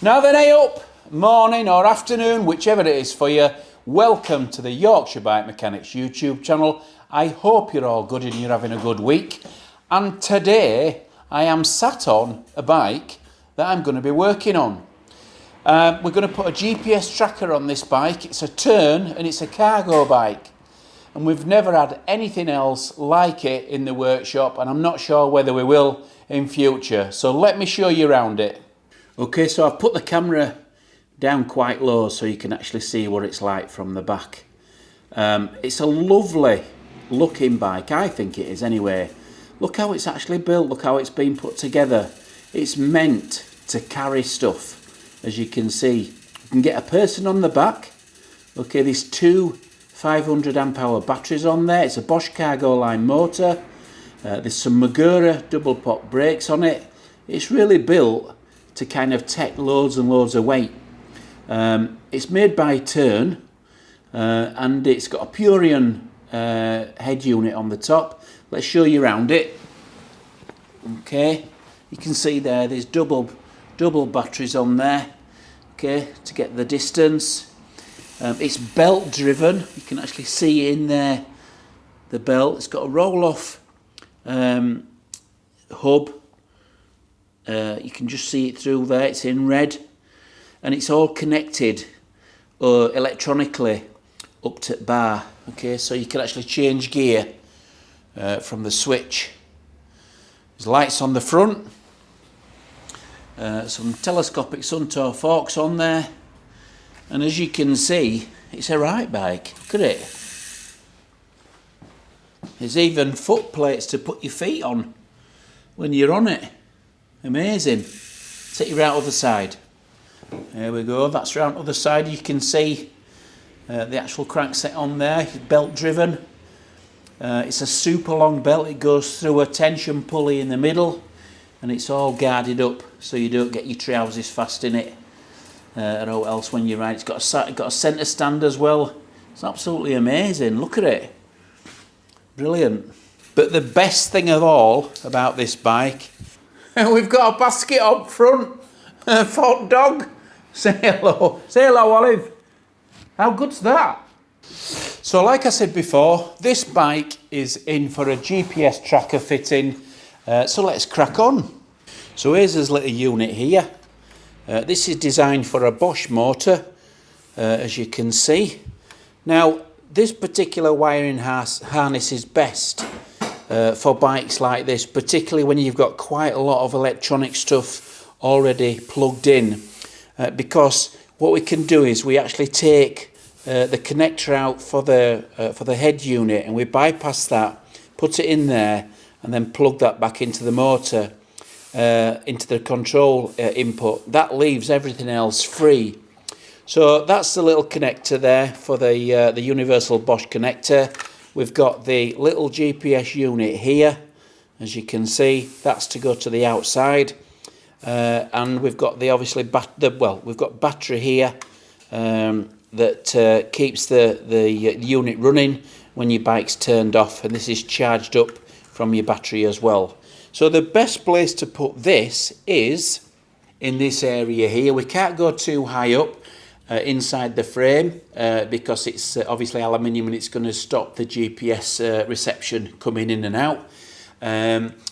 Now then, hey up, morning or afternoon, whichever it is for you, welcome to the Yorkshire Bike Mechanics YouTube channel. I hope you're all good and you're having a good week. And today I am sat on a bike that I'm going to be working on. We're going to put a GPS tracker on this bike. It's a Tern and it's a cargo bike. And we've never had anything else like it in the workshop, and I'm not sure whether we will in future. So let me show you around it. Okay, so I've put the camera down quite low so you can actually see what it's like from the back. It's a lovely looking bike, I think it is anyway. Look how it's actually built, look how it's been put together. It's meant to carry stuff, as you can see. You can get a person on the back. Okay, there's two 500 amp hour batteries on there. It's a Bosch Cargo line motor. There's some Magura double pop brakes on it. It's really built to kind of take loads and loads of weight. It's made by Tern and it's got a Purion head unit on the top. Let's show you around it. Okay, you can see there's double batteries on there, okay, to get the distance. It's belt driven. You can actually see in there the belt. It's got a roll-off hub. You can just see it through there. It's in red, and it's all connected electronically up to the bar. Okay, so you can actually change gear from the switch. There's lights on the front, some telescopic Suntour forks on there, and as you can see, it's a right bike. Look at it. There's even foot plates to put your feet on when you're on it. Amazing. Take you round other side. There we go, that's round other side. You can see the actual crankset on there. It's belt driven. It's a super long belt. It goes through a tension pulley in the middle, and it's all guarded up so you don't get your trousers fast in it or else when you ride. It's got a centre stand as well. It's absolutely amazing. Look at it. Brilliant. But the best thing of all about this bike, we've got a basket up front for dog. Say hello. Say hello, Olive. How good's that? So like I said before, this bike is in for a GPS tracker fitting. So let's crack on. So here's this little unit here. This is designed for a Bosch motor, as you can see. Now, this particular wiring harness is best for bikes like this, particularly when you've got quite a lot of electronic stuff already plugged in, because what we can do is we actually take the connector out for the head unit, and we bypass that, put it in there, and then plug that back into the motor, into the control input. That leaves everything else free. So that's the little connector there for the universal Bosch connector. We've got the little GPS unit here, as you can see. That's to go to the outside, and we've got the we've got battery here that keeps the unit running when your bike's turned off, and this is charged up from your battery as well. So the best place to put this is in this area here. We can't go too high up inside the frame because it's obviously aluminium and it's going to stop the GPS reception coming in and out.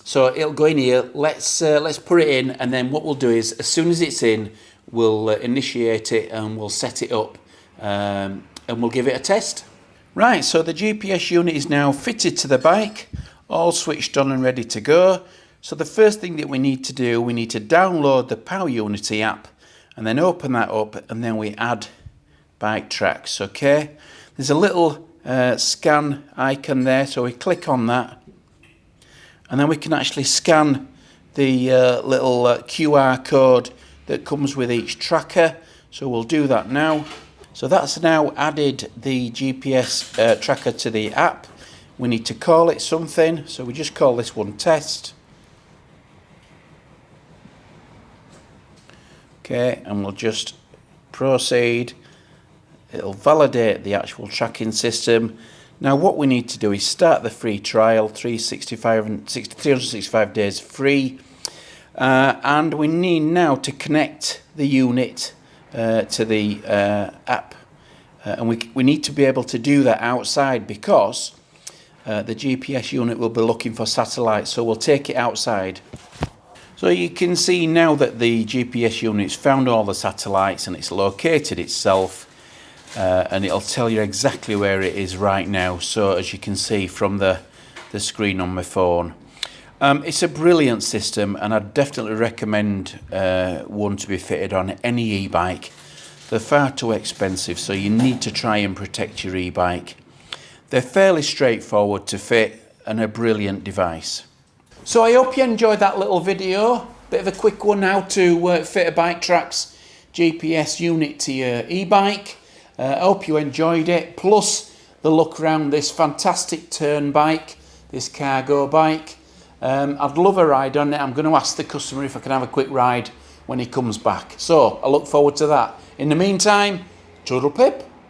So it'll go in here. Let's put it in, and then what we'll do is, as soon as it's in, we'll initiate it and we'll set it up, and we'll give it a test. Right, so the GPS unit is now fitted to the bike, all switched on and ready to go. So the first thing that we need to do, we need to download the Power Unity app, and then open that up, and then we add bike tracks. Okay, there's a little scan icon there, so we click on that, and then we can actually scan the little QR code that comes with each tracker. So we'll do that now. So that's now added the GPS tracker to the app. We need to call it something, so we just call this one test. Okay, and we'll just proceed. It'll validate the actual tracking system. Now what we need to do is start the free trial, 365 days free. And we need now to connect the unit to the app, and we need to be able to do that outside because the GPS unit will be looking for satellites, so we'll take it outside. So you can see now that the GPS unit's found all the satellites and it's located itself, and it'll tell you exactly where it is right now, so as you can see from the screen on my phone. It's a brilliant system, and I'd definitely recommend one to be fitted on any e-bike. They're far too expensive, so you need to try and protect your e-bike. They're fairly straightforward to fit and a brilliant device. So I hope you enjoyed that little video. Bit of a quick one how to fit a Bike Trax GPS unit to your e-bike. I hope you enjoyed it, plus the look around this fantastic Tern bike, this cargo bike. I'd love a ride on it. I'm going to ask the customer if I can have a quick ride when he comes back. So I look forward to that. In the meantime, toodle pip.